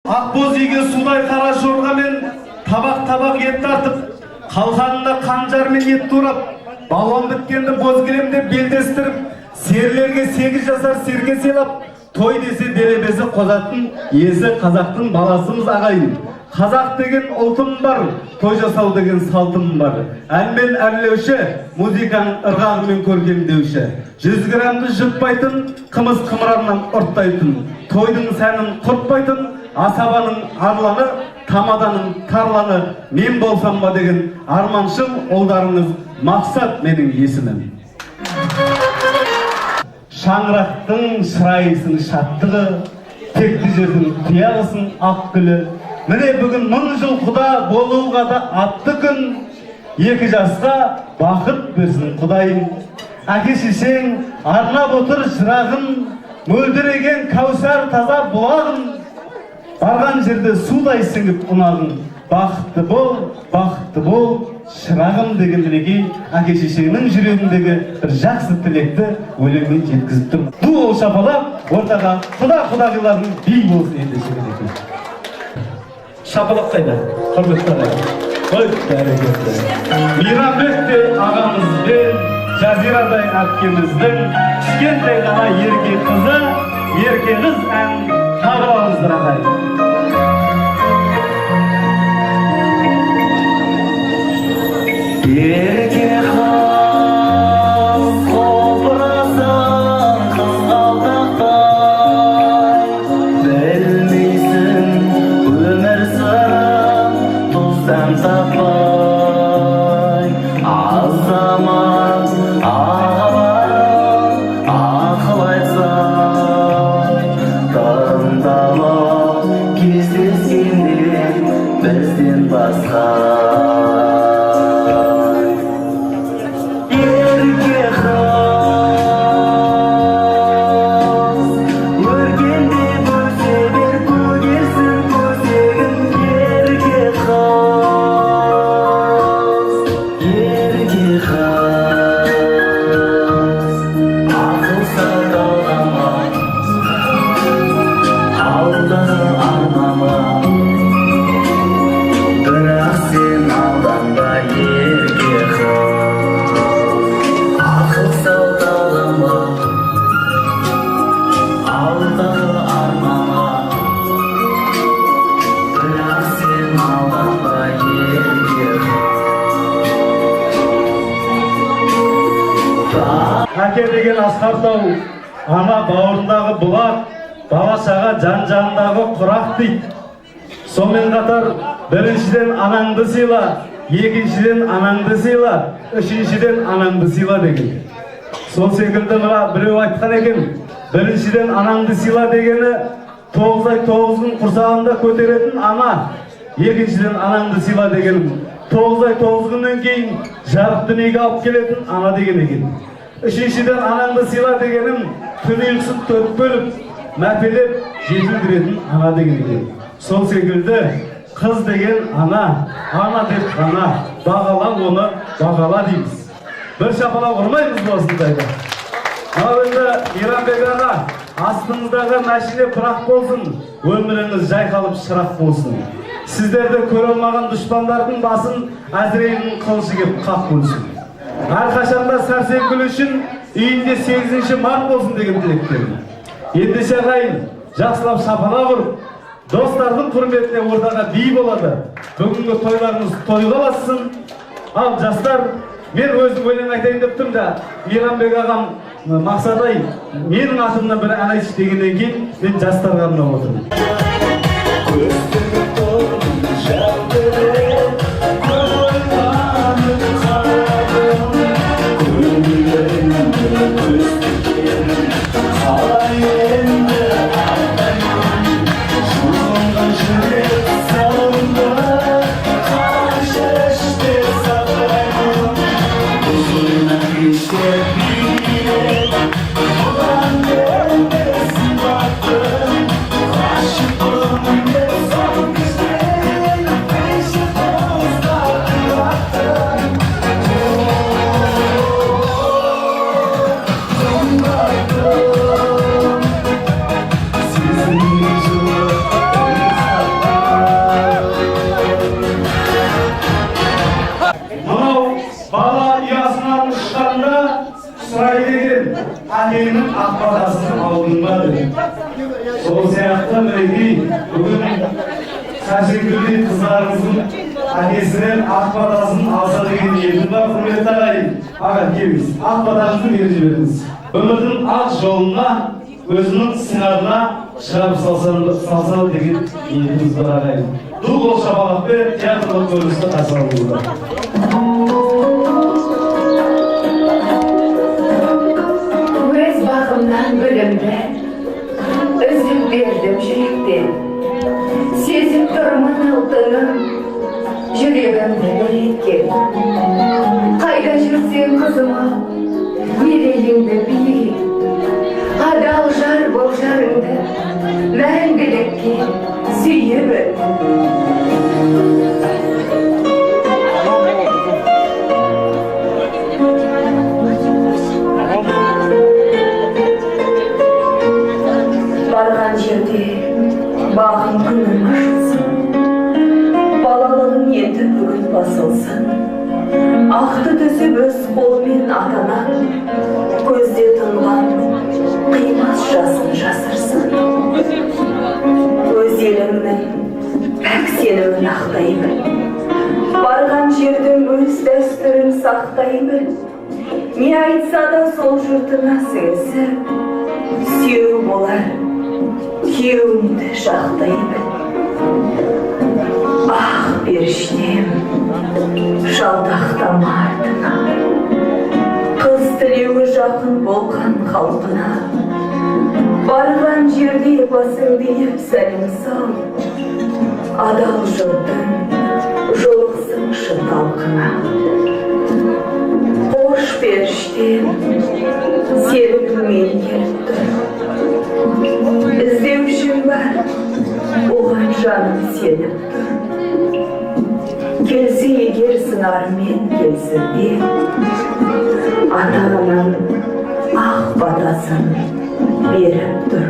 Ақбоз үйге судай қара жорғамен табақ ет тартып, қалқанында қанжармен ет турап, балуан біткенді боз кілемде белдестіріп, серлерге 8 жасар серке сыйлап, той десе делебесі қозатын есі қазақтың баласымыз ағайын. Қазақ деген ұлтым бар, той жасау деген салтым бар. Әнмен әрлеуші, музыканың ырғағымен көркемдеуші. 100 грамды жұтпайтын, қымыз қымыраннан ұрттайтын. Тойдың сәнін құртпайтын, асабаның арланы, тамаданың тарланы. Мен болсам ба деген арманшыл ұлдарыңыз Мақсат менің есімім. Шаңырақтың шырайысың шаттығы, текті жердің қиялысын ақ гүлі. Міне бүгін 1000 жыл құда болуға да атты күн. 2 жасқа бақыт берсін Құдайым. Әке шешең арнап отыр шырағын, мөлдіреген кәусар таза бұлағын. Барған жерде судай сіңіп ұнағын. Бақытты бол, шырағым деген мінекей әке шешеңнің жүрегіндегі бір жақсы тілекті өлеңмен жеткізіп тұр. Бұл шапалақ ортаға құда-құдағилардың бей болсын ендеше екен. Шапалақ қайда? Құрметті қой бәрекелді. Мейрамбекте ағамыз бен Жазирадай әпкеміздің кішкентай ғана ерке қызы, ерке қыз ән қабылыңыздар ағайын. Ерке қыз қобырасың қызғалдақтай, білмейсің өмір сырын тұздан таппай. Азамат ағаларың ақыл айтсаң, тыңдалып кездескенде бізден басқа. Әке деген асқар тау, ана бауырындағы бұлақ, бала-шаға жан-жанындағы құрақ дейді. Сонымен қатар біріншіден анаңды сыйла, екіншіден анаңды сыйла, үшіншіден анаңды сыйла деген. Сол секілді біреу айтқан екен, біріншіден анаңды сыйла дегені 9 ай 9 күн құрсағында көтеретін ана, екіншіден анаңды сыйла дегенім 9 ай 9 күннен кейін жарық дүниеге алып келетін ана деген екен. Үшіншіден анаңды сыйла дегенім түн ұйқысын 4 бөліп, мәпелеп жетілдіретін ана деген екен. Сол секілді қыз деген ана деп ғана бағала оны бағала дейміз. Бір шапалақ ұрмаймыз осындайда. Ал енді Мейрамбек аға, астыңыздағы мәшіне пырақ болсын, өміріңіз жайқалып шырақ болсын. Сіздерді көре алмаған дұшпандардың басын Әзірейілдің қылышы кеп қақ бөлсін. Әрқашанда сәрсен гүл үшін үйінде 8 март болсын деген тілектерім. Ендеше ағайын, жақсылап шапалақ ұрып, достардың құрметіне ортаға би болады. Бүгінгі тойларыңыз тойға бассын. Ал жастар, мен өзім өлең айтайын деп тұрмын да, Мейрамбек ағам Мақсат-ай, менің атымнан бір ән айтшы дегеннен кейін мен жастарға арнап отырмын. Aşık әкеңнің ақ батасын алдың ба деп. Сол сияқты мінекей бүгін Сәрсенкөлде қыздарыңыздың әкесінен ақ батасын алса деген ниетім бар. Құрметті ағайын, аға келіңіз, ақ батаңызды беріп жіберіңіз. Өмірдің ақ жолына өзінің сыңарына шығарып салса деген ниетіміз бар ағайын. Ду қол шапалақпен театрлық көріністі қарсы алыңыздар. Өз бағымнан білімді үзіп бердім жүректен. Сезіп тұрмын алтыным, жүрегімді білеткен. Қайда жүрсең қызыма, мерейіңді биік. Адал жар бол жарыңды, мәңгілікке сүйе біл. Барған жерде бағым күнім ашылсын, балалығым енді бүгін басылсын. Ақты түсіп өз қолымен атана, көзде тұнған қимас жасын жасырсын. Өз елімнің пәк сенімін ақтай біл, барған жердің өз дәстүрін сақтай біл. Не айтса да сол жұртына сіңісіп, сүйеу болар, күйеуіңді жақтай біл. Ақ періштем, жалтақтама артына, қыз тілеуі жақын болған халқына. Барған жерде басыңды иіп сәлем сал, адал жолдың жолықсыншы талқына. Қош періштем, сені кіммен келіп тұр. Іздеушім бар, оған жаным сеніп тұр. Келсе егер сыңармен келсін де, ата-ананың ақ батасын беріп тұр.